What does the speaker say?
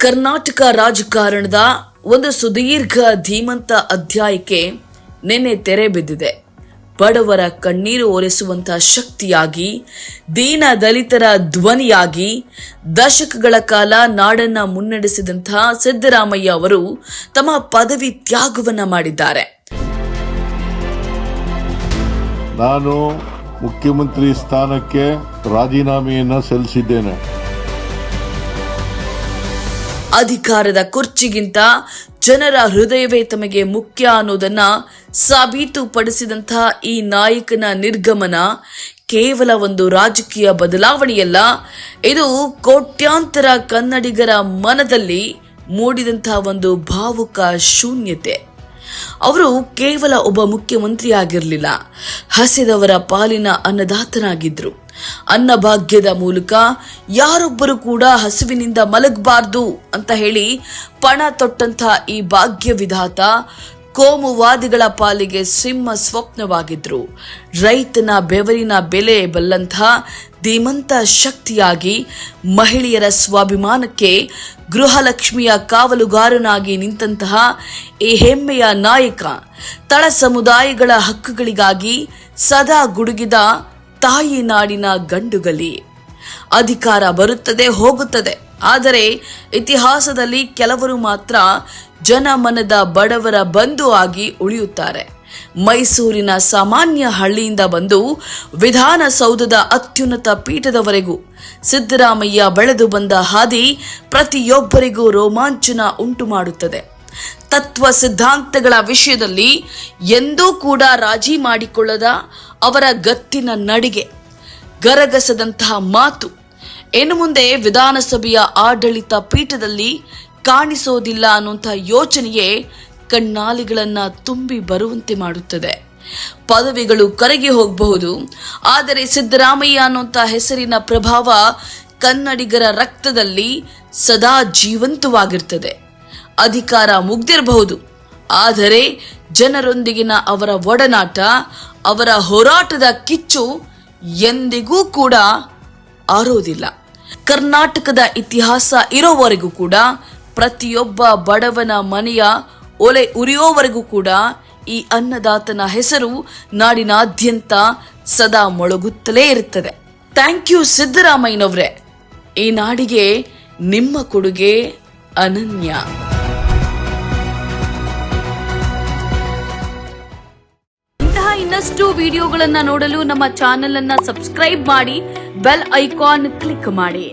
ಕರ್ನಾಟಕ ರಾಜಕಾರಣದ ಒಂದು ಸುದೀರ್ಘ ಧೀಮಂತ ಅಧ್ಯಾಯಕ್ಕೆ ನಿನ್ನೆ ತೆರೆ ಬಿದ್ದಿದೆ. ಬಡವರ ಕಣ್ಣೀರು ಒರೆಸುವಂತಹ ಶಕ್ತಿಯಾಗಿ, ದೀನ ದಲಿತರ ಧ್ವನಿಯಾಗಿ ದಶಕಗಳ ಕಾಲ ನಾಡನ್ನ ಮುನ್ನಡೆಸಿದಂತಹ ಸಿದ್ದರಾಮಯ್ಯ ಅವರು ತಮ್ಮ ಪದವಿ ತ್ಯಾಗವನ್ನ ಮಾಡಿದ್ದಾರೆ. ನಾನು ಮುಖ್ಯಮಂತ್ರಿ ಸ್ಥಾನಕ್ಕೆ ರಾಜೀನಾಮೆಯನ್ನು ಸಲ್ಲಿಸಿದ್ದೇನೆ. ಅಧಿಕಾರದ ಕುರ್ಚಿಗಿಂತ ಜನರ ಹೃದಯವೇ ತಮಗೆ ಮುಖ್ಯ ಅನ್ನೋದನ್ನ ಸಾಬೀತುಪಡಿಸಿದಂತಹ ಈ ನಾಯಕನ ನಿರ್ಗಮನ ಕೇವಲ ಒಂದು ರಾಜಕೀಯ ಬದಲಾವಣೆಯಲ್ಲ, ಇದು ಕೋಟ್ಯಾಂತರ ಕನ್ನಡಿಗರ ಮನದಲ್ಲಿ ಮೂಡಿದಂತಹ ಒಂದು ಭಾವುಕ ಶೂನ್ಯತೆ. ಅವರು ಕೇವಲ ಒಬ್ಬ ಮುಖ್ಯಮಂತ್ರಿ ಆಗಿರಲಿಲ್ಲ, ಹಸಿದವರ ಪಾಲಿನ ಅನ್ನದಾತನಾಗಿದ್ರು. ಅನ್ನಭಾಗ್ಯದ ಮೂಲಕ ಯಾರೊಬ್ಬರು ಕೂಡ ಹಸುವಿನಿಂದ ಮಲಗಬಾರ್ದು ಅಂತ ಹೇಳಿ ಪಣ ತೊಟ್ಟಂತ ಈ ಭಾಗ್ಯ ವಿಧಾತ ಕೋಮುವಾದಿಗಳ ಪಾಲಿಗೆ ಸಿಂಹ ಸ್ವಪ್ನವಾಗಿದ್ರು. ರೈತನ ಬೆವರಿನ ಬೆಲೆ ಬಲ್ಲಂಥ ಧೀಮಂತ ಶಕ್ತಿಯಾಗಿ, ಮಹಿಳೆಯರ ಸ್ವಾಭಿಮಾನಕ್ಕೆ ಗೃಹಲಕ್ಷ್ಮಿಯ ಕಾವಲುಗಾರನಾಗಿ ನಿಂತಹ ಈ ಹೆಮ್ಮೆಯ ನಾಯಕ, ತಳ ಸಮುದಾಯಗಳ ಹಕ್ಕುಗಳಿಗಾಗಿ ಸದಾ ಗುಡುಗಿದ ತಾಯಿ ನಾಡಿನ ಗಂಡುಗಲಿ. ಅಧಿಕಾರ ಬರುತ್ತದೆ ಹೋಗುತ್ತದೆ, ಆದರೆ ಇತಿಹಾಸದಲ್ಲಿ ಕೆಲವರು ಮಾತ್ರ ಜನಮನದ ಬಡವರ ಬಂಧು ಆಗಿ ಉಳಿಯುತ್ತಾರೆ. ಮೈಸೂರಿನ ಸಾಮಾನ್ಯ ಹಳ್ಳಿಯಿಂದ ಬಂದು ವಿಧಾನಸೌಧದ ಅತ್ಯುನ್ನತ ಪೀಠದವರೆಗೂ ಸಿದ್ದರಾಮಯ್ಯ ಬೆಳೆದು ಬಂದ ಹಾದಿ ಪ್ರತಿಯೊಬ್ಬರಿಗೂ ರೋಮಾಂಚನ ಉಂಟು ಮಾಡುತ್ತದೆ. ತತ್ವ ಸಿದ್ಧಾಂತಗಳ ವಿಷಯದಲ್ಲಿ ಎಂದೂ ಕೂಡ ರಾಜಿ ಮಾಡಿಕೊಳ್ಳದ ಅವರ ಗತ್ತಿನ ನಡಿಗೆ, ಗರಗಸದಂತಹ ಮಾತು ಇನ್ನು ಮುಂದೆ ವಿಧಾನಸಭೆಯ ಆಡಳಿತ ಪೀಠದಲ್ಲಿ ಕಾಣಿಸೋದಿಲ್ಲ ಅನ್ನುವಂಥ ಯೋಚನೆಯೇ ಕಣ್ಣಾಲಿಗಳನ್ನ ತುಂಬಿ ಬರುವಂತೆ ಮಾಡುತ್ತದೆ. ಪದವಿಗಳು ಕರಗಿ ಹೋಗಬಹುದು, ಆದರೆ ಸಿದ್ದರಾಮಯ್ಯ ಅನ್ನುವಂಥ ಹೆಸರಿನ ಪ್ರಭಾವ ಕನ್ನಡಿಗರ ರಕ್ತದಲ್ಲಿ ಸದಾ ಜೀವಂತವಾಗಿರ್ತದೆ. ಅಧಿಕಾರ ಮುಗ್ದಿರಬಹುದು, ಆದರೆ ಜನರೊಂದಿಗಿನ ಅವರ ಒಡನಾಟ, ಅವರ ಹೋರಾಟದ ಕಿಚ್ಚು ಎಂದಿಗೂ ಕೂಡ ಆರೋದಿಲ್ಲ. ಕರ್ನಾಟಕದ ಇತಿಹಾಸ ಇರೋವರೆಗೂ ಕೂಡ, ಪ್ರತಿಯೊಬ್ಬ ಬಡವನ ಮನೆಯ ಒಲೆ ಉರಿಯೋವರೆಗೂ ಕೂಡ ಈ ಅನ್ನದಾತನ ಹೆಸರು ನಾಡಿನಾದ್ಯಂತ ಸದಾ ಮೊಳಗುತ್ತಲೇ ಇರುತ್ತದೆ. ಥ್ಯಾಂಕ್ ಯು ಸಿದ್ದರಾಮಯ್ಯನವರೇ. ಈ ನಾಡಿಗೆ ನಿಮ್ಮ ಕೊಡುಗೆ ಅನನ್ಯ. ಇನ್ನಷ್ಟು ವಿಡಿಯೋಗಳನ್ನ ನೋಡಲು ನಮ್ಮ ಚಾನೆಲ್ ಅನ್ನ ಸಬ್ಸ್ಕ್ರೈಬ್ ಮಾಡಿ, ಬೆಲ್ ಐಕಾನ್ ಕ್ಲಿಕ್ ಮಾಡಿ.